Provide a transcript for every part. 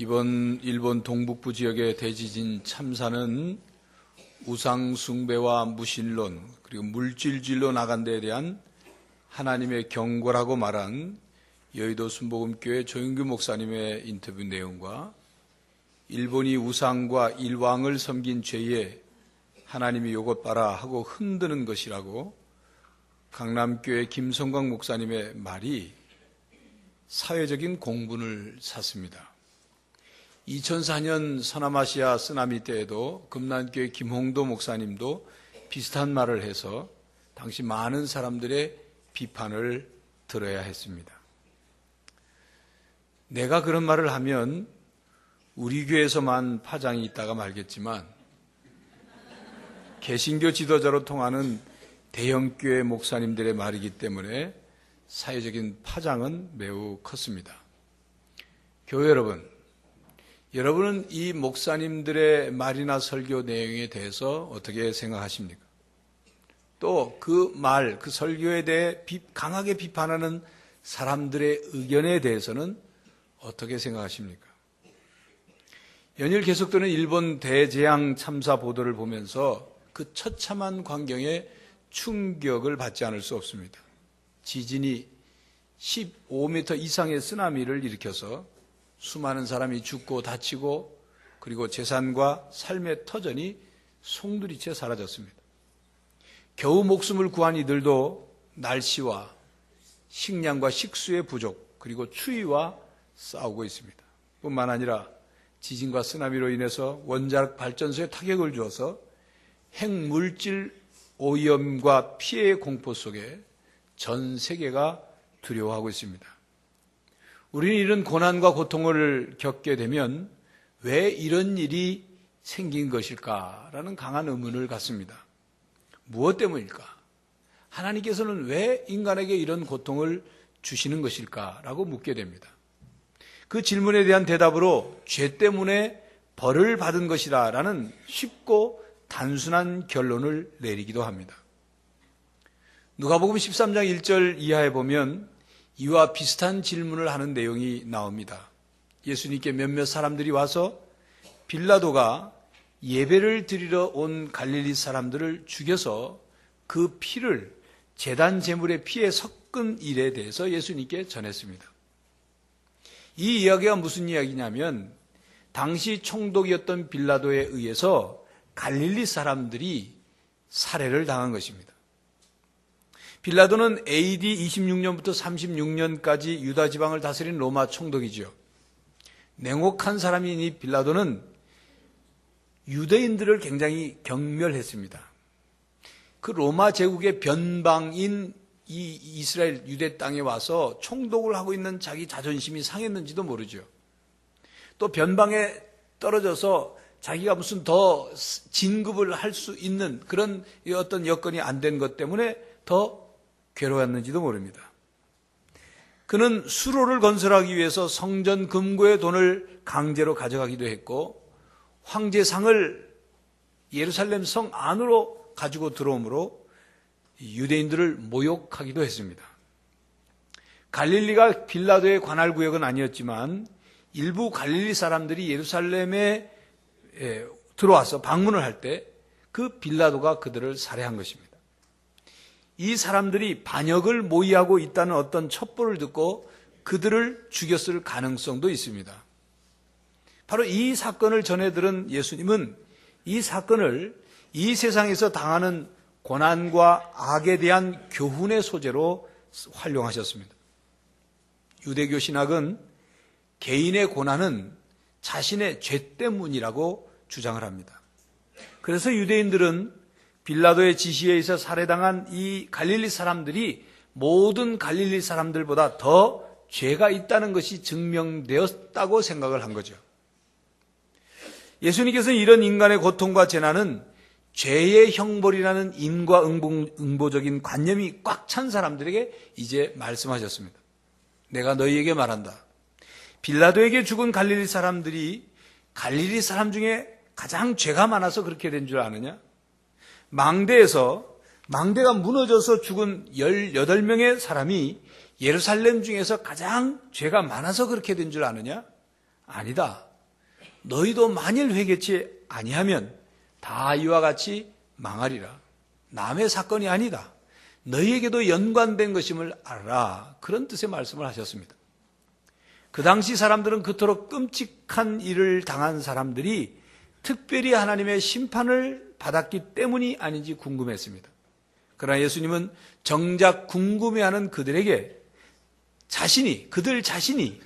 이번 일본 동북부 지역의 대지진 참사는 우상 숭배와 무신론 그리고 물질주의로 나간 데에 대한 하나님의 경고라고 말한 여의도 순복음교회 조영규 목사님의 인터뷰 내용과 일본이 우상과 일왕을 섬긴 죄에 하나님이 요것 봐라 하고 흔드는 것이라고 강남교회 김성광 목사님의 말이 사회적인 공분을 샀습니다. 2004년 서남아시아 쓰나미 때에도 금난교회 김홍도 목사님도 비슷한 말을 해서 당시 많은 사람들의 비판을 들어야 했습니다. 내가 그런 말을 하면 우리 교회에서만 파장이 있다가 말겠지만 개신교 지도자로 통하는 대형교회 목사님들의 말이기 때문에 사회적인 파장은 매우 컸습니다. 교회 여러분은 이 목사님들의 말이나 설교 내용에 대해서 어떻게 생각하십니까? 또 그 말, 그 설교에 대해 강하게 비판하는 사람들의 의견에 대해서는 어떻게 생각하십니까? 연일 계속되는 일본 대재앙 참사 보도를 보면서 그 처참한 광경에 충격을 받지 않을 수 없습니다. 지진이 15m 이상의 쓰나미를 일으켜서 수많은 사람이 죽고 다치고 그리고 재산과 삶의 터전이 송두리째 사라졌습니다. 겨우 목숨을 구한 이들도 날씨와 식량과 식수의 부족 그리고 추위와 싸우고 있습니다. 뿐만 아니라 지진과 쓰나미로 인해서 원자력 발전소에 타격을 주어서 핵물질 오염과 피해의 공포 속에 전 세계가 두려워하고 있습니다. 우리는 이런 고난과 고통을 겪게 되면 왜 이런 일이 생긴 것일까라는 강한 의문을 갖습니다. 무엇 때문일까? 하나님께서는 왜 인간에게 이런 고통을 주시는 것일까라고 묻게 됩니다. 그 질문에 대한 대답으로 죄 때문에 벌을 받은 것이라는 쉽고 단순한 결론을 내리기도 합니다. 누가복음 13장 1절 이하에 보면 이와 비슷한 질문을 하는 내용이 나옵니다. 예수님께 몇몇 사람들이 와서 빌라도가 예배를 드리러 온 갈릴리 사람들을 죽여서 그 피를 제단 제물의 피에 섞은 일에 대해서 예수님께 전했습니다. 이 이야기가 무슨 이야기냐면 당시 총독이었던 빌라도에 의해서 갈릴리 사람들이 살해를 당한 것입니다. 빌라도는 AD 26년부터 36년까지 유다 지방을 다스린 로마 총독이죠. 냉혹한 사람인 이 빌라도는 유대인들을 굉장히 경멸했습니다. 그 로마 제국의 변방인 이 이스라엘 유대 땅에 와서 총독을 하고 있는 자기 자존심이 상했는지도 모르죠. 또 변방에 떨어져서 자기가 무슨 더 진급을 할 수 있는 그런 어떤 여건이 안 된 것 때문에 더 괴로웠는지도 모릅니다. 그는 수로를 건설하기 위해서 성전 금고의 돈을 강제로 가져가기도 했고 황제상을 예루살렘 성 안으로 가지고 들어오므로 유대인들을 모욕하기도 했습니다. 갈릴리가 빌라도의 관할 구역은 아니었지만 일부 갈릴리 사람들이 예루살렘에 들어와서 방문을 할 때 그 빌라도가 그들을 살해한 것입니다. 이 사람들이 반역을 모의하고 있다는 어떤 첩보를 듣고 그들을 죽였을 가능성도 있습니다. 바로 이 사건을 전해 들은 예수님은 이 사건을 이 세상에서 당하는 고난과 악에 대한 교훈의 소재로 활용하셨습니다. 유대교 신학은 개인의 고난은 자신의 죄 때문이라고 주장을 합니다. 그래서 유대인들은 빌라도의 지시에 의해서 살해당한 이 갈릴리 사람들이 모든 갈릴리 사람들보다 더 죄가 있다는 것이 증명되었다고 생각을 한 거죠. 예수님께서는 이런 인간의 고통과 재난은 죄의 형벌이라는 인과응보적인 관념이 꽉 찬 사람들에게 이제 말씀하셨습니다. 내가 너희에게 말한다. 빌라도에게 죽은 갈릴리 사람들이 갈릴리 사람 중에 가장 죄가 많아서 그렇게 된 줄 아느냐? 망대가 무너져서 죽은 18명의 사람이 예루살렘 중에서 가장 죄가 많아서 그렇게 된 줄 아느냐? 아니다. 너희도 만일 회개치 아니하면 다 이와 같이 망하리라. 남의 사건이 아니다. 너희에게도 연관된 것임을 알아라. 그런 뜻의 말씀을 하셨습니다. 그 당시 사람들은 그토록 끔찍한 일을 당한 사람들이 특별히 하나님의 심판을 받았기 때문이 아닌지 궁금했습니다. 그러나 예수님은 정작 궁금해하는 그들에게 그들 자신이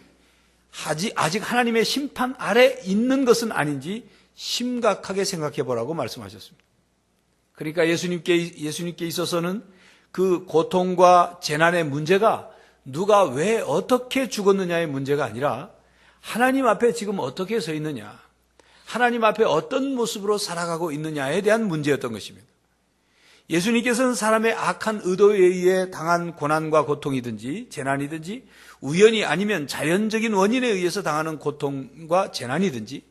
아직 하나님의 심판 아래 있는 것은 아닌지 심각하게 생각해 보라고 말씀하셨습니다. 그러니까 예수님께 있어서는 그 고통과 재난의 문제가 누가 왜 어떻게 죽었느냐의 문제가 아니라 하나님 앞에 지금 어떻게 서 있느냐, 하나님 앞에 어떤 모습으로 살아가고 있느냐에 대한 문제였던 것입니다. 예수님께서는 사람의 악한 의도에 의해 당한 고난과 고통이든지 재난이든지 우연이 아니면 자연적인 원인에 의해서 당하는 고통과 재난이든지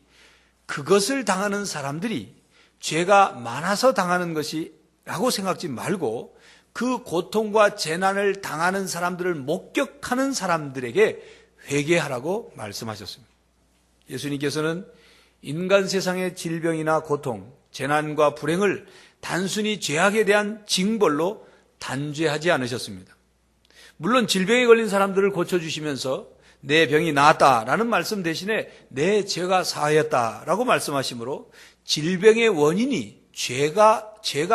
그것을 당하는 사람들이 죄가 많아서 당하는 것이라고 생각지 말고 그 고통과 재난을 당하는 사람들을 목격하는 사람들에게 회개하라고 말씀하셨습니다. 예수님께서는 인간 세상의 질병이나 고통, 재난과 불행을 단순히 죄악에 대한 징벌로 단죄하지 않으셨습니다. 물론 질병에 걸린 사람들을 고쳐주시면서 내 병이 나았다라는 말씀 대신에 내 죄가 사하였다라고 말씀하시므로 질병의 원인이 죄가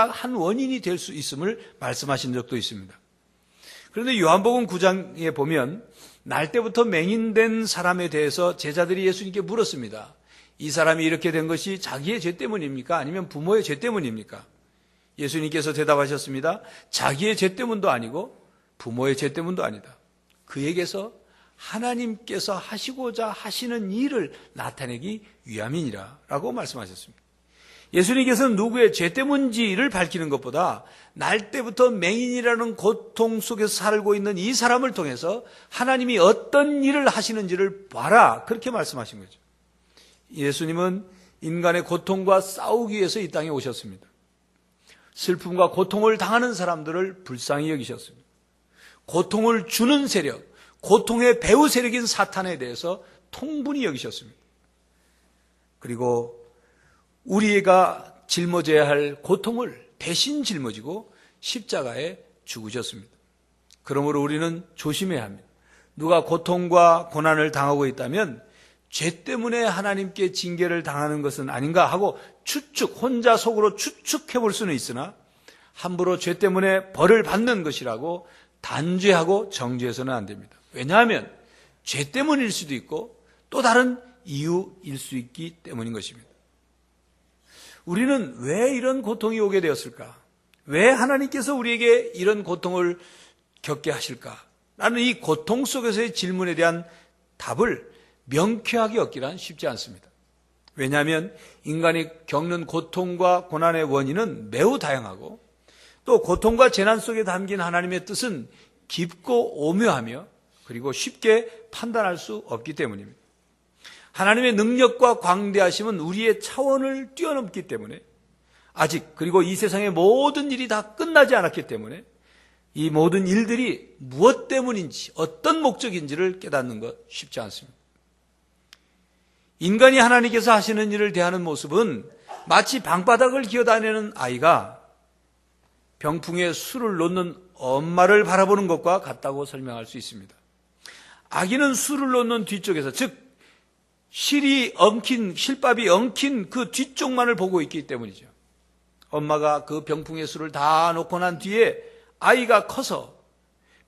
한 원인이 될 수 있음을 말씀하신 적도 있습니다. 그런데 요한복음 9장에 보면 날 때부터 맹인된 사람에 대해서 제자들이 예수님께 물었습니다. 이 사람이 이렇게 된 것이 자기의 죄 때문입니까? 아니면 부모의 죄 때문입니까? 예수님께서 대답하셨습니다. 자기의 죄 때문도 아니고 부모의 죄 때문도 아니다. 그에게서 하나님께서 하시고자 하시는 일을 나타내기 위함이니라 라고 말씀하셨습니다. 예수님께서는 누구의 죄 때문인지를 밝히는 것보다 날 때부터 맹인이라는 고통 속에서 살고 있는 이 사람을 통해서 하나님이 어떤 일을 하시는지를 봐라, 그렇게 말씀하신 거죠. 예수님은 인간의 고통과 싸우기 위해서 이 땅에 오셨습니다. 슬픔과 고통을 당하는 사람들을 불쌍히 여기셨습니다. 고통을 주는 세력, 고통의 배후 세력인 사탄에 대해서 통분히 여기셨습니다. 그리고 우리가 짊어져야 할 고통을 대신 짊어지고 십자가에 죽으셨습니다. 그러므로 우리는 조심해야 합니다. 누가 고통과 고난을 당하고 있다면 죄 때문에 하나님께 징계를 당하는 것은 아닌가 하고 혼자 속으로 추측해 볼 수는 있으나 함부로 죄 때문에 벌을 받는 것이라고 단죄하고 정죄해서는 안 됩니다. 왜냐하면 죄 때문일 수도 있고 또 다른 이유일 수 있기 때문인 것입니다. 우리는 왜 이런 고통이 오게 되었을까? 왜 하나님께서 우리에게 이런 고통을 겪게 하실까? 라는 이 고통 속에서의 질문에 대한 답을 명쾌하게 얻기란 쉽지 않습니다. 왜냐하면 인간이 겪는 고통과 고난의 원인은 매우 다양하고 또 고통과 재난 속에 담긴 하나님의 뜻은 깊고 오묘하며 그리고 쉽게 판단할 수 없기 때문입니다. 하나님의 능력과 광대하심은 우리의 차원을 뛰어넘기 때문에 아직 그리고 이 세상의 모든 일이 다 끝나지 않았기 때문에 이 모든 일들이 무엇 때문인지 어떤 목적인지를 깨닫는 것 쉽지 않습니다. 인간이 하나님께서 하시는 일을 대하는 모습은 마치 방바닥을 기어다니는 아이가 병풍에 술을 놓는 엄마를 바라보는 것과 같다고 설명할 수 있습니다. 아기는 술을 놓는 뒤쪽에서, 즉 실밥이 엉킨 그 뒤쪽만을 보고 있기 때문이죠. 엄마가 그 병풍에 술을 다 놓고 난 뒤에 아이가 커서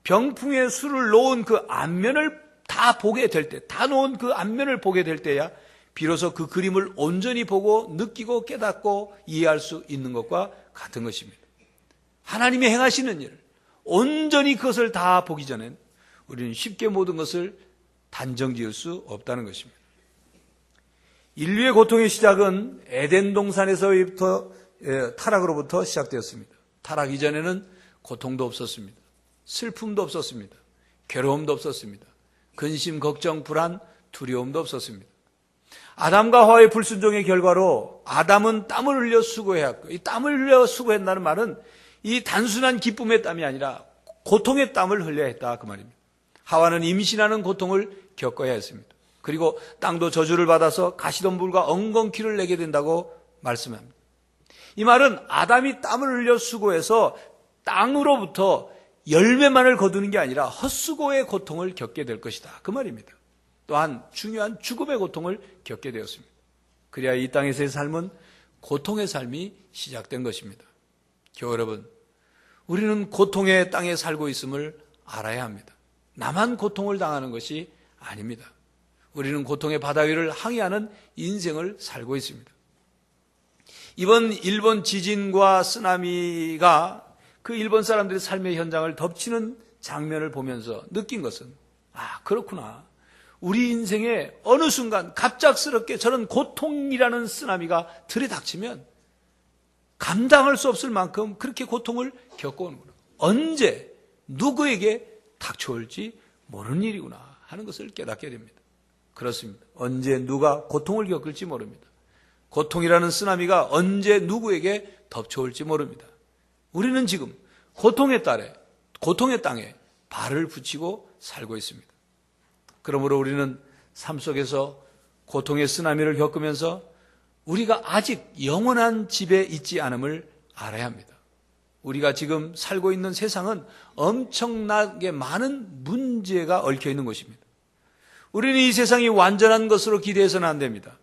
병풍에 술을 놓은 그 앞면을 다 보게 될 때, 다 놓은 그 앞면을 보게 될 때야 비로소 그 그림을 온전히 보고 느끼고 깨닫고 이해할 수 있는 것과 같은 것입니다. 하나님이 행하시는 일, 온전히 그것을 다 보기 전엔 우리는 쉽게 모든 것을 단정 지을 수 없다는 것입니다. 인류의 고통의 시작은 에덴 동산에서부터 타락으로부터 시작되었습니다. 타락 이전에는 고통도 없었습니다. 슬픔도 없었습니다. 괴로움도 없었습니다. 근심, 걱정, 불안, 두려움도 없었습니다. 아담과 하와의 불순종의 결과로 아담은 땀을 흘려 수고해왔고, 이 땀을 흘려 수고했다는 말은 이 단순한 기쁨의 땀이 아니라 고통의 땀을 흘려야 했다 그 말입니다. 하와는 임신하는 고통을 겪어야 했습니다. 그리고 땅도 저주를 받아서 가시덤불과 엉겅퀴를 내게 된다고 말씀합니다. 이 말은 아담이 땀을 흘려 수고해서 땅으로부터 열매만을 거두는 게 아니라 헛수고의 고통을 겪게 될 것이다, 그 말입니다. 또한 중요한 죽음의 고통을 겪게 되었습니다. 그래야 이 땅에서의 삶은 고통의 삶이 시작된 것입니다. 교회 여러분, 우리는 고통의 땅에 살고 있음을 알아야 합니다. 나만 고통을 당하는 것이 아닙니다. 우리는 고통의 바다 위를 항해하는 인생을 살고 있습니다. 이번 일본 지진과 쓰나미가 그 일본 사람들의 삶의 현장을 덮치는 장면을 보면서 느낀 것은, 그렇구나. 우리 인생에 어느 순간 갑작스럽게 저런 고통이라는 쓰나미가 들이닥치면 감당할 수 없을 만큼 그렇게 고통을 겪어오는구나. 언제 누구에게 닥쳐올지 모르는 일이구나 하는 것을 깨닫게 됩니다. 그렇습니다. 언제 누가 고통을 겪을지 모릅니다. 고통이라는 쓰나미가 언제 누구에게 덮쳐올지 모릅니다. 우리는 지금 고통의 땅에 발을 붙이고 살고 있습니다. 그러므로 우리는 삶 속에서 고통의 쓰나미를 겪으면서 우리가 아직 영원한 집에 있지 않음을 알아야 합니다. 우리가 지금 살고 있는 세상은 엄청나게 많은 문제가 얽혀 있는 것입니다. 우리는 이 세상이 완전한 것으로 기대해서는 안 됩니다.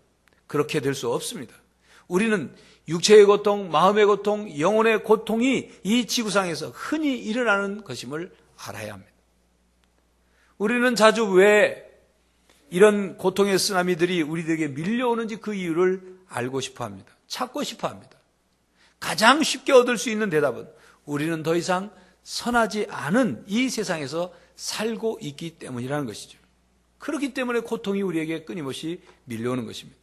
그렇게 될 수 없습니다. 우리는 육체의 고통, 마음의 고통, 영혼의 고통이 이 지구상에서 흔히 일어나는 것임을 알아야 합니다. 우리는 자주 왜 이런 고통의 쓰나미들이 우리들에게 밀려오는지 그 이유를 알고 싶어 합니다. 찾고 싶어 합니다. 가장 쉽게 얻을 수 있는 대답은 우리는 더 이상 선하지 않은 이 세상에서 살고 있기 때문이라는 것이죠. 그렇기 때문에 고통이 우리에게 끊임없이 밀려오는 것입니다.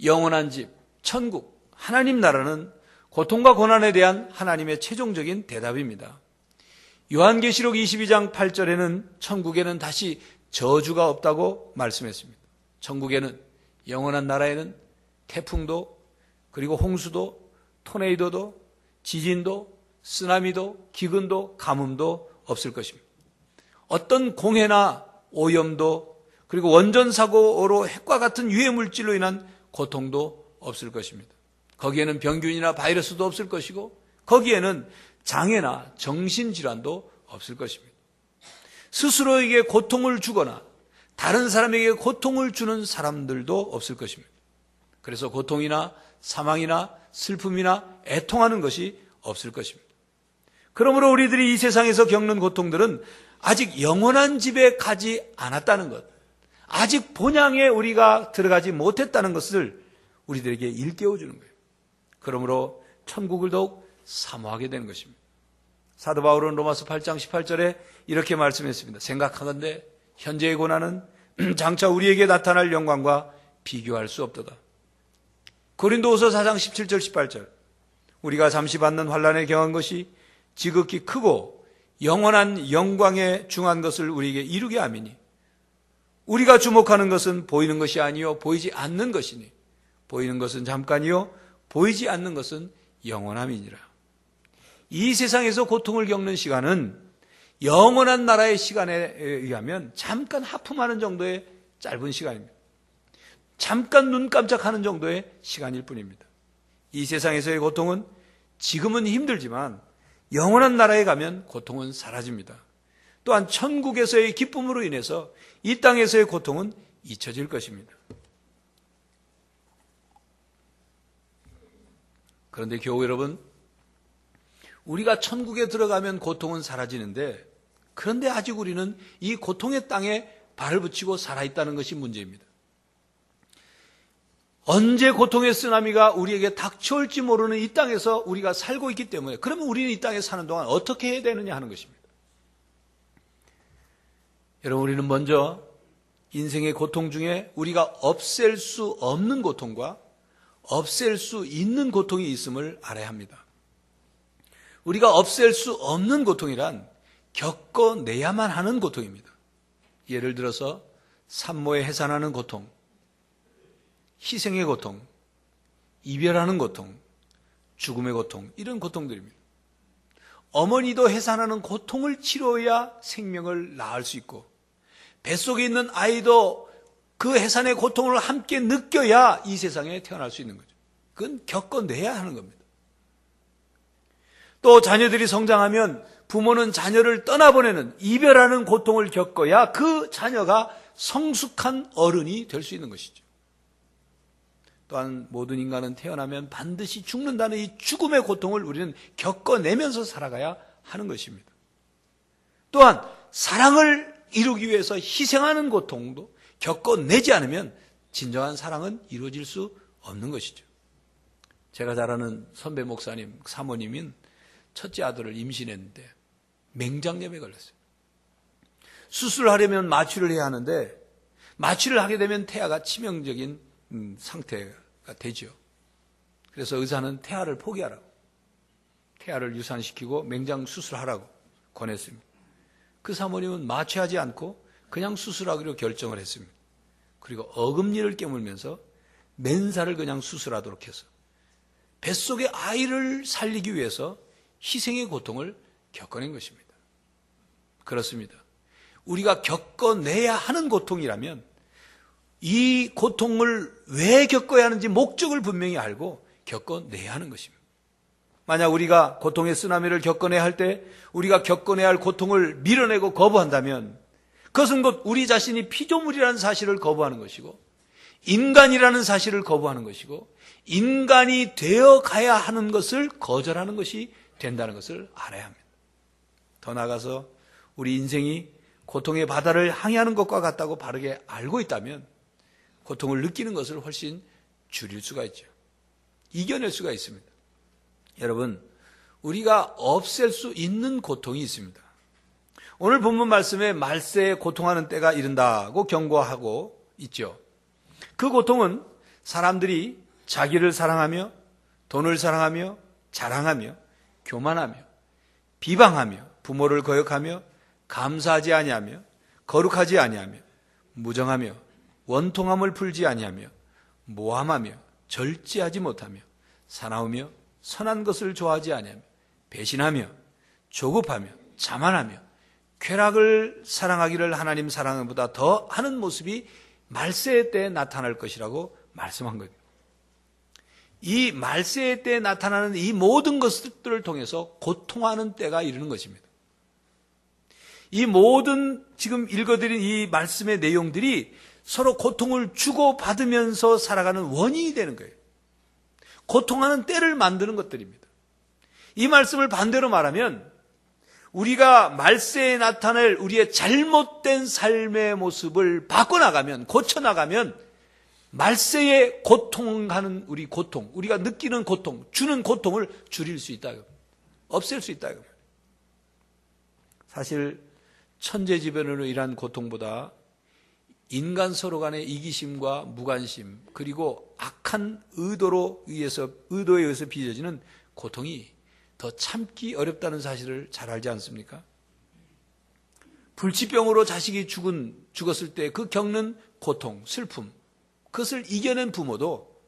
영원한 집, 천국, 하나님 나라는 고통과 고난에 대한 하나님의 최종적인 대답입니다. 요한계시록 22장 8절에는 천국에는 다시 저주가 없다고 말씀했습니다. 천국에는, 영원한 나라에는 태풍도, 그리고 홍수도, 토네이도도, 지진도, 쓰나미도, 기근도, 가뭄도 없을 것입니다. 어떤 공해나 오염도, 그리고 원전사고로 핵과 같은 유해물질로 인한 고통도 없을 것입니다. 거기에는 병균이나 바이러스도 없을 것이고, 거기에는 장애나 정신질환도 없을 것입니다. 스스로에게 고통을 주거나 다른 사람에게 고통을 주는 사람들도 없을 것입니다. 그래서 고통이나 사망이나 슬픔이나 애통하는 것이 없을 것입니다. 그러므로 우리들이 이 세상에서 겪는 고통들은 아직 영원한 집에 가지 않았다는 것, 아직 본향에 우리가 들어가지 못했다는 것을 우리들에게 일깨워주는 거예요. 그러므로 천국을 더욱 사모하게 되는 것입니다. 사도 바울은 로마서 8장 18절에 이렇게 말씀했습니다. 생각하건대 현재의 고난은 장차 우리에게 나타날 영광과 비교할 수 없도다. 고린도후서 4장 17절 18절, 우리가 잠시 받는 환난에 경한 것이 지극히 크고 영원한 영광에 중한 것을 우리에게 이루게 함이니 우리가 주목하는 것은 보이는 것이 아니요 보이지 않는 것이니 보이는 것은 잠깐이요 보이지 않는 것은 영원함이니라. 이 세상에서 고통을 겪는 시간은 영원한 나라의 시간에 의하면 잠깐 하품하는 정도의 짧은 시간입니다. 잠깐 눈 깜짝하는 정도의 시간일 뿐입니다. 이 세상에서의 고통은 지금은 힘들지만 영원한 나라에 가면 고통은 사라집니다. 또한 천국에서의 기쁨으로 인해서 이 땅에서의 고통은 잊혀질 것입니다. 그런데 교우 여러분, 우리가 천국에 들어가면 고통은 사라지는데, 그런데 아직 우리는 이 고통의 땅에 발을 붙이고 살아있다는 것이 문제입니다. 언제 고통의 쓰나미가 우리에게 닥쳐올지 모르는 이 땅에서 우리가 살고 있기 때문에, 그러면 우리는 이 땅에 사는 동안 어떻게 해야 되느냐 하는 것입니다. 여러분, 우리는 먼저 인생의 고통 중에 우리가 없앨 수 없는 고통과 없앨 수 있는 고통이 있음을 알아야 합니다. 우리가 없앨 수 없는 고통이란 겪어내야만 하는 고통입니다. 예를 들어서 산모에 해산하는 고통, 희생의 고통, 이별하는 고통, 죽음의 고통, 이런 고통들입니다. 어머니도 해산하는 고통을 치러야 생명을 낳을 수 있고, 뱃속에 있는 아이도 그 해산의 고통을 함께 느껴야 이 세상에 태어날 수 있는 거죠. 그건 겪어내야 하는 겁니다. 또 자녀들이 성장하면 부모는 자녀를 떠나보내는 이별하는 고통을 겪어야 그 자녀가 성숙한 어른이 될 수 있는 것이죠. 또한 모든 인간은 태어나면 반드시 죽는다는 이 죽음의 고통을 우리는 겪어내면서 살아가야 하는 것입니다. 또한 사랑을 이루기 위해서 희생하는 고통도 겪어내지 않으면 진정한 사랑은 이루어질 수 없는 것이죠. 제가 잘 아는 선배 목사님, 사모님인 첫째 아들을 임신했는데 맹장염에 걸렸어요. 수술을 하려면 마취를 해야 하는데 마취를 하게 되면 태아가 치명적인 상태가 되죠. 그래서 의사는 태아를 포기하라고, 태아를 유산시키고 맹장 수술하라고 권했습니다. 그 사모님은 마취하지 않고 그냥 수술하기로 결정을 했습니다. 그리고 어금니를 깨물면서 맨살을 그냥 수술하도록 해서 뱃속의 아이를 살리기 위해서 희생의 고통을 겪어낸 것입니다. 그렇습니다. 우리가 겪어내야 하는 고통이라면 이 고통을 왜 겪어야 하는지 목적을 분명히 알고 겪어내야 하는 것입니다. 만약 우리가 고통의 쓰나미를 겪어내야 할 때 우리가 겪어내야 할 고통을 밀어내고 거부한다면 그것은 곧 우리 자신이 피조물이라는 사실을 거부하는 것이고 인간이라는 사실을 거부하는 것이고 인간이 되어 가야 하는 것을 거절하는 것이 된다는 것을 알아야 합니다. 더 나아가서 우리 인생이 고통의 바다를 항해하는 것과 같다고 바르게 알고 있다면 고통을 느끼는 것을 훨씬 줄일 수가 있죠. 이겨낼 수가 있습니다. 여러분, 우리가 없앨 수 있는 고통이 있습니다. 오늘 본문 말씀에 말세에 고통하는 때가 이른다고 경고하고 있죠. 그 고통은 사람들이 자기를 사랑하며 돈을 사랑하며 자랑하며 교만하며 비방하며 부모를 거역하며 감사하지 아니하며 거룩하지 아니하며 무정하며 원통함을 풀지 아니하며 모함하며 절제하지 못하며 사나우며 선한 것을 좋아하지 아니하며 배신하며 조급하며 자만하며 쾌락을 사랑하기를 하나님 사랑보다 더 하는 모습이 말세의 때에 나타날 것이라고 말씀한 겁니다. 이 말세의 때에 나타나는 이 모든 것들을 통해서 고통하는 때가 이르는 것입니다. 이 모든 지금 읽어드린 이 말씀의 내용들이 서로 고통을 주고받으면서 살아가는 원인이 되는 거예요. 고통하는 때를 만드는 것들입니다. 이 말씀을 반대로 말하면 우리가 말세에 나타낼 우리의 잘못된 삶의 모습을 바꿔나가면, 고쳐나가면 말세에 고통하는 우리 고통, 우리가 느끼는 고통, 주는 고통을 줄일 수 있다. 없앨 수 있다. 사실 천재지변으로 인한 고통보다 인간 서로 간의 이기심과 무관심 그리고 악한 의도에 의해서 빚어지는 고통이 더 참기 어렵다는 사실을 잘 알지 않습니까? 불치병으로 자식이 죽었을 때 그 겪는 고통, 슬픔, 그것을 이겨낸 부모도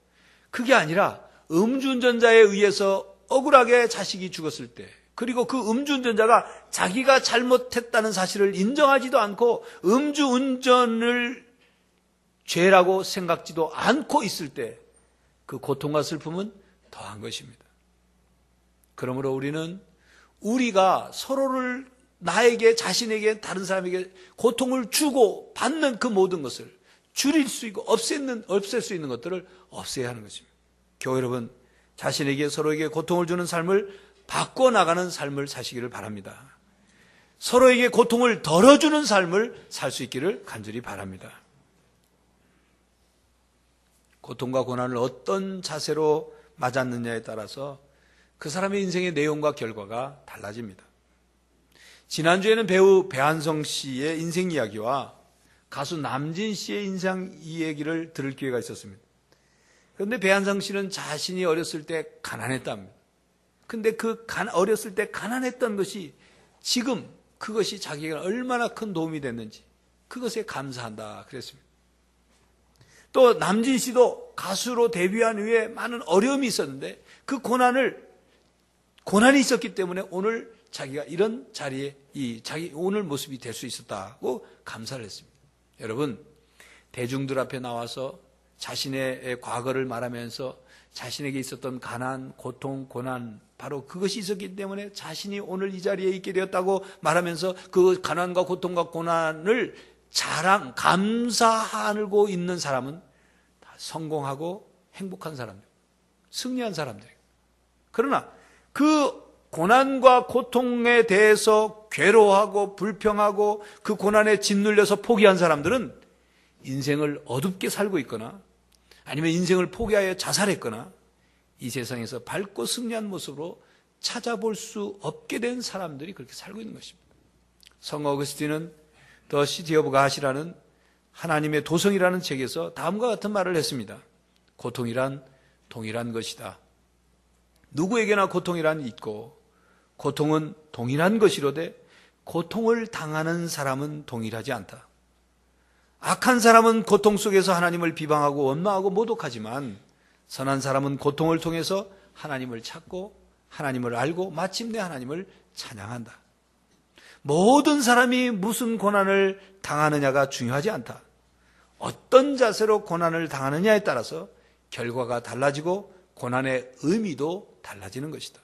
그게 아니라 음주운전자에 의해서 억울하게 자식이 죽었을 때, 그리고 그 음주운전자가 자기가 잘못했다는 사실을 인정하지도 않고 음주운전을 죄라고 생각지도 않고 있을 때 그 고통과 슬픔은 더한 것입니다. 그러므로 우리가 서로를 나에게, 자신에게, 다른 사람에게 고통을 주고 받는 그 모든 것을 줄일 수 있고 없앨 수 있는 것들을 없애야 하는 것입니다. 교회 여러분, 자신에게 서로에게 고통을 주는 삶을 바꿔나가는 삶을 사시기를 바랍니다. 서로에게 고통을 덜어주는 삶을 살 수 있기를 간절히 바랍니다. 고통과 고난을 어떤 자세로 맞았느냐에 따라서 그 사람의 인생의 내용과 결과가 달라집니다. 지난주에는 배우 배한성 씨의 인생 이야기와 가수 남진 씨의 인생 이야기를 들을 기회가 있었습니다. 그런데 배한성 씨는 자신이 어렸을 때 가난했답니다. 근데 어렸을 때 가난했던 것이 지금 그것이 자기에게 얼마나 큰 도움이 됐는지 그것에 감사한다 그랬습니다. 또 남진 씨도 가수로 데뷔한 후에 많은 어려움이 있었는데 그 고난이 있었기 때문에 오늘 자기가 이런 자리에 자기 오늘 모습이 될 수 있었다고 감사를 했습니다. 여러분, 대중들 앞에 나와서 자신의 과거를 말하면서 자신에게 있었던 가난, 고통, 고난, 바로 그것이 있었기 때문에 자신이 오늘 이 자리에 있게 되었다고 말하면서 그 가난과 고통과 고난을 감사하고 있는 사람은 다 성공하고 행복한 사람들, 승리한 사람들이에요. 그러나 그 고난과 고통에 대해서 괴로워하고 불평하고 그 고난에 짓눌려서 포기한 사람들은 인생을 어둡게 살고 있거나 아니면 인생을 포기하여 자살했거나 이 세상에서 밝고 승리한 모습으로 찾아볼 수 없게 된 사람들이 그렇게 살고 있는 것입니다. 성 어거스틴은 더 시티 오브 갓이라는 하나님의 도성이라는 책에서 다음과 같은 말을 했습니다. 고통이란 동일한 것이다. 누구에게나 고통이란 있고 고통은 동일한 것이로되 고통을 당하는 사람은 동일하지 않다. 악한 사람은 고통 속에서 하나님을 비방하고 원망하고 모독하지만 선한 사람은 고통을 통해서 하나님을 찾고 하나님을 알고 마침내 하나님을 찬양한다. 모든 사람이 무슨 고난을 당하느냐가 중요하지 않다. 어떤 자세로 고난을 당하느냐에 따라서 결과가 달라지고 고난의 의미도 달라지는 것이다.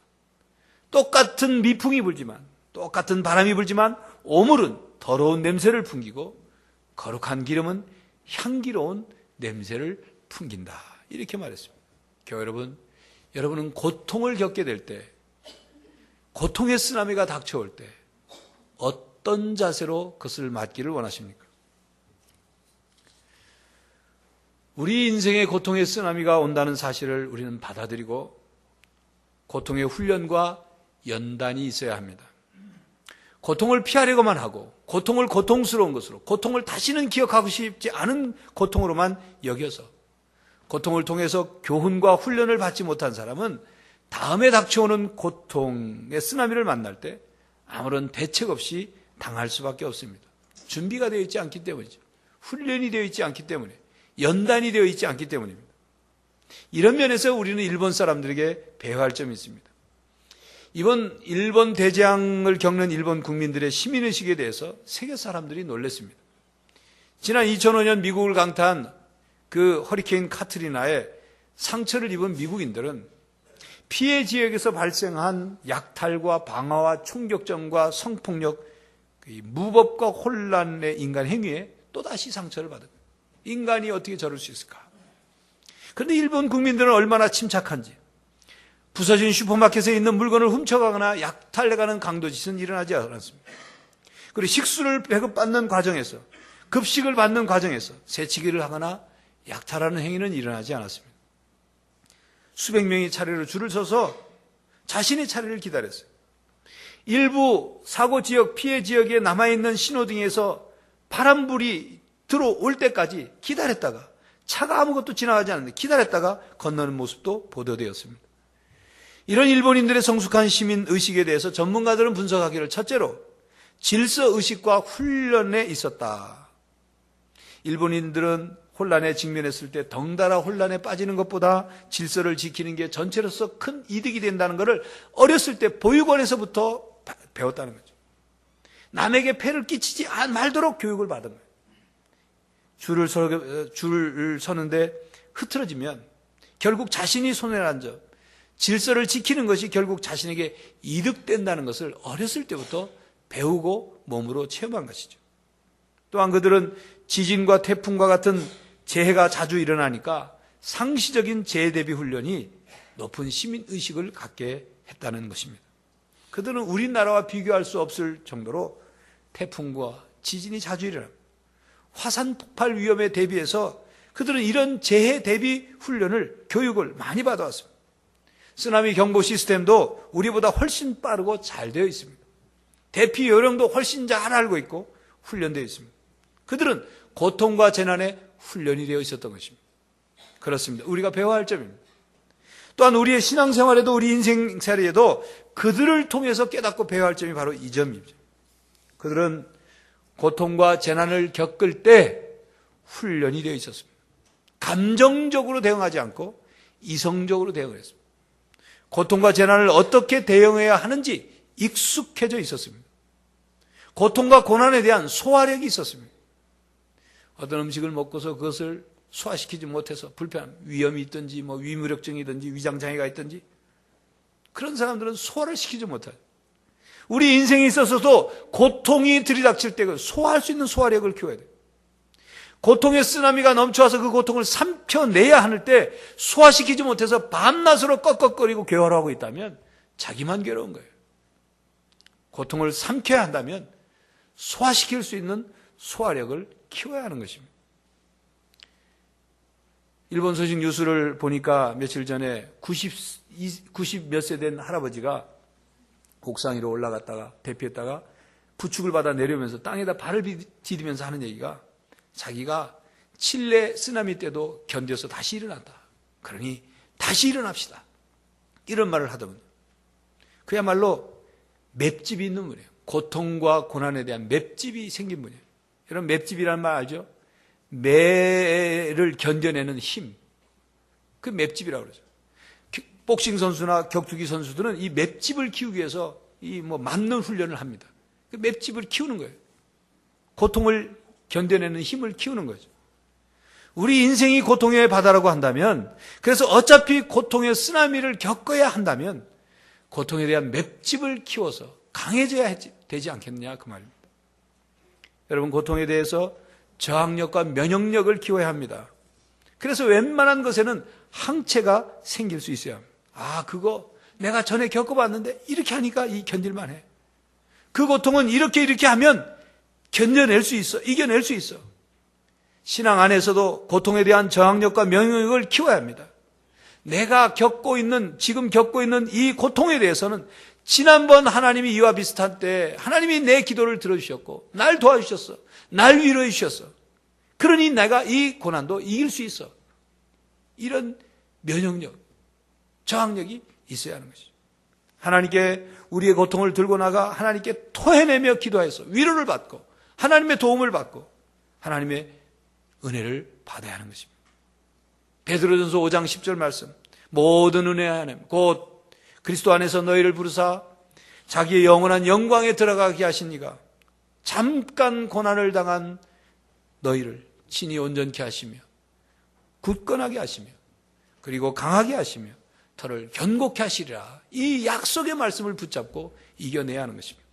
똑같은 미풍이 불지만, 똑같은 바람이 불지만 오물은 더러운 냄새를 풍기고 거룩한 기름은 향기로운 냄새를 풍긴다. 이렇게 말했습니다. 교회 여러분, 여러분은 고통을 겪게 될 때, 고통의 쓰나미가 닥쳐올 때 어떤 자세로 그것을 맞기를 원하십니까? 우리 인생에 고통의 쓰나미가 온다는 사실을 우리는 받아들이고 고통의 훈련과 연단이 있어야 합니다. 고통을 피하려고만 하고 고통을 고통스러운 것으로, 고통을 다시는 기억하고 싶지 않은 고통으로만 여겨서 고통을 통해서 교훈과 훈련을 받지 못한 사람은 다음에 닥쳐오는 고통의 쓰나미를 만날 때 아무런 대책 없이 당할 수밖에 없습니다. 준비가 되어 있지 않기 때문이죠. 훈련이 되어 있지 않기 때문에, 연단이 되어 있지 않기 때문입니다. 이런 면에서 우리는 일본 사람들에게 배워할 점이 있습니다. 이번 일본 대재앙을 겪는 일본 국민들의 시민의식에 대해서 세계 사람들이 놀랐습니다. 지난 2005년 미국을 강타한 그 허리케인 카트리나에 상처를 입은 미국인들은 피해 지역에서 발생한 약탈과 방화와 총격전과 성폭력, 무법과 혼란의 인간 행위에 또다시 상처를 받은 거예요. 인간이 어떻게 저럴 수 있을까? 그런데 일본 국민들은 얼마나 침착한지, 부서진 슈퍼마켓에 있는 물건을 훔쳐가거나 약탈해가는 강도짓은 일어나지 않았습니다. 그리고 식수를 배급받는 과정에서, 급식을 받는 과정에서 새치기를 하거나 약탈하는 행위는 일어나지 않았습니다. 수백 명이 차례로 줄을 서서 자신의 차례를 기다렸어요. 일부 사고 지역, 피해 지역에 남아있는 신호등에서 파란불이 들어올 때까지 기다렸다가, 차가 아무것도 지나가지 않는데 기다렸다가 건너는 모습도 보도되었습니다. 이런 일본인들의 성숙한 시민의식에 대해서 전문가들은 분석하기를, 첫째로 질서의식과 훈련에 있었다. 일본인들은 혼란에 직면했을 때 덩달아 혼란에 빠지는 것보다 질서를 지키는 게 전체로서 큰 이득이 된다는 것을 어렸을 때 보육원에서부터 배웠다는 거죠. 남에게 폐를 끼치지 말도록 교육을 받은 거예요. 줄을 서는데 흐트러지면 결국 자신이 손해를 안 져. 질서를 지키는 것이 결국 자신에게 이득된다는 것을 어렸을 때부터 배우고 몸으로 체험한 것이죠. 또한 그들은 지진과 태풍과 같은 재해가 자주 일어나니까 상시적인 재해 대비 훈련이 높은 시민의식을 갖게 했다는 것입니다. 그들은 우리나라와 비교할 수 없을 정도로 태풍과 지진이 자주 일어납니다. 화산 폭발 위험에 대비해서 그들은 이런 재해 대비 훈련을, 교육을 많이 받아왔습니다. 쓰나미 경보 시스템도 우리보다 훨씬 빠르고 잘 되어 있습니다. 대피 요령도 훨씬 잘 알고 있고 훈련되어 있습니다. 그들은 고통과 재난에 훈련이 되어 있었던 것입니다. 그렇습니다. 우리가 배워야 할 점입니다. 또한 우리의 신앙생활에도, 우리 인생살이에도 그들을 통해서 깨닫고 배워야 할 점이 바로 이 점입니다. 그들은 고통과 재난을 겪을 때 훈련이 되어 있었습니다. 감정적으로 대응하지 않고 이성적으로 대응을 했습니다. 고통과 재난을 어떻게 대응해야 하는지 익숙해져 있었습니다. 고통과 고난에 대한 소화력이 있었습니다. 어떤 음식을 먹고서 그것을 소화시키지 못해서 불편함, 위염이 있든지 위무력증이든지 위장장애가 있든지 그런 사람들은 소화를 시키지 못해요. 우리 인생에 있어서도 고통이 들이닥칠 때 소화할 수 있는 소화력을 키워야 돼요. 고통의 쓰나미가 넘쳐와서 그 고통을 삼켜내야 하는 때 소화시키지 못해서 밤낮으로 꺽꺽거리고 괴로워하고 있다면 자기만 괴로운 거예요. 고통을 삼켜야 한다면 소화시킬 수 있는 소화력을 키워야 하는 것입니다. 일본 소식 뉴스를 보니까 며칠 전에 90 몇 세 된 할아버지가 옥상 위로 올라갔다가 대피했다가 부축을 받아 내려오면서 땅에다 발을 디디면서 하는 얘기가 자기가 칠레 쓰나미 때도 견뎌서 다시 일어났다. 그러니 다시 일어납시다. 이런 말을 하더군요. 그야말로 맵집이 있는 분이에요. 고통과 고난에 대한 맵집이 생긴 분이에요. 여러분 맵집이라는 말 알죠? 매를 견뎌내는 힘. 그 맵집이라고 그러죠. 복싱 선수나 격투기 선수들은 이 맵집을 키우기 위해서 맞는 훈련을 합니다. 그 맵집을 키우는 거예요. 고통을 견뎌내는 힘을 키우는 거죠. 우리 인생이 고통의 바다라고 한다면, 그래서 어차피 고통의 쓰나미를 겪어야 한다면 고통에 대한 맵집을 키워서 강해져야 되지 않겠느냐 그 말입니다. 여러분 고통에 대해서 저항력과 면역력을 키워야 합니다. 그래서 웬만한 것에는 항체가 생길 수 있어야 합니다. 그거 내가 전에 겪어봤는데 이렇게 하니까 견딜만 해. 그 고통은 이렇게 하면 견뎌낼 수 있어. 이겨낼 수 있어. 신앙 안에서도 고통에 대한 저항력과 면역력을 키워야 합니다. 내가 지금 겪고 있는 이 고통에 대해서는 지난번 하나님이 이와 비슷한 때 하나님이 내 기도를 들어주셨고 날 도와주셨어. 날 위로해 주셨어. 그러니 내가 이 고난도 이길 수 있어. 이런 면역력, 저항력이 있어야 하는 것이죠. 하나님께 우리의 고통을 들고 나가 하나님께 토해내며 기도해서 위로를 받고 하나님의 도움을 받고 하나님의 은혜를 받아야 하는 것입니다. 베드로전서 5장 10절 말씀, 모든 은혜의 하나님 곧 그리스도 안에서 너희를 부르사 자기의 영원한 영광에 들어가게 하신 이가 잠깐 고난을 당한 너희를 친히 온전케 하시며 굳건하게 하시며 그리고 강하게 하시며 터를 견고케 하시리라. 이 약속의 말씀을 붙잡고 이겨내야 하는 것입니다.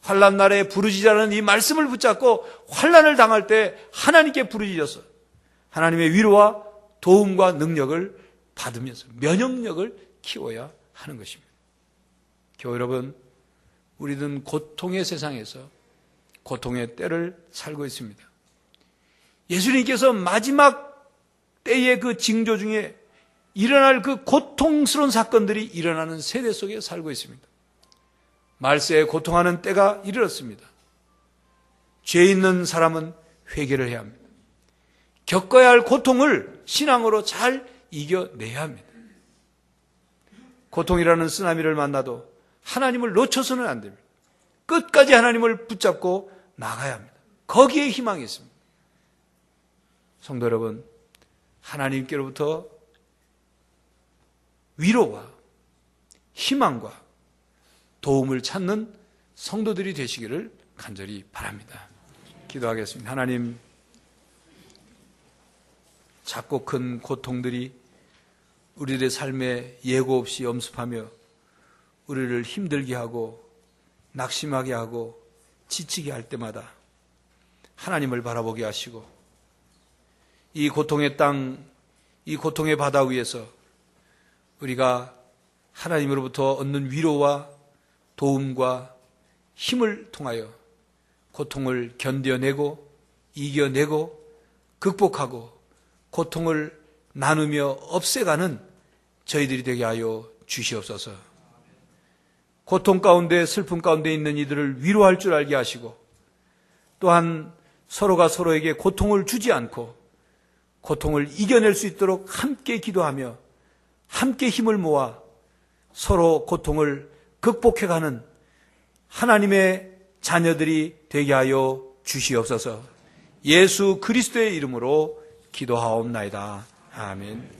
환난 날에 부르짖으라는 이 말씀을 붙잡고 환난을 당할 때 하나님께 부르짖어서 하나님의 위로와 도움과 능력을 받으면서 면역력을 키워야 하는 것입니다. 교회 여러분, 우리는 고통의 세상에서 고통의 때를 살고 있습니다. 예수님께서 마지막 때의 그 징조 중에 일어날 그 고통스러운 사건들이 일어나는 세대 속에 살고 있습니다. 말세에 고통하는 때가 이르렀습니다. 죄 있는 사람은 회개를 해야 합니다. 겪어야 할 고통을 신앙으로 잘 이겨내야 합니다. 고통이라는 쓰나미를 만나도 하나님을 놓쳐서는 안 됩니다. 끝까지 하나님을 붙잡고 나가야 합니다. 거기에 희망이 있습니다. 성도 여러분, 하나님께로부터 위로와 희망과 도움을 찾는 성도들이 되시기를 간절히 바랍니다. 기도하겠습니다. 하나님, 작고 큰 고통들이 우리들의 삶에 예고 없이 엄습하며 우리를 힘들게 하고 낙심하게 하고 지치게 할 때마다 하나님을 바라보게 하시고 이 고통의 땅, 이 고통의 바다 위에서 우리가 하나님으로부터 얻는 위로와 도움과 힘을 통하여 고통을 견뎌내고 이겨내고 극복하고 고통을 나누며 없애가는 저희들이 되게 하여 주시옵소서. 고통 가운데 슬픔 가운데 있는 이들을 위로할 줄 알게 하시고 또한 서로가 서로에게 고통을 주지 않고 고통을 이겨낼 수 있도록 함께 기도하며 함께 힘을 모아 서로 고통을 극복해가는 하나님의 자녀들이 되게 하여 주시옵소서. 예수 그리스도의 이름으로 기도하옵나이다. 아멘.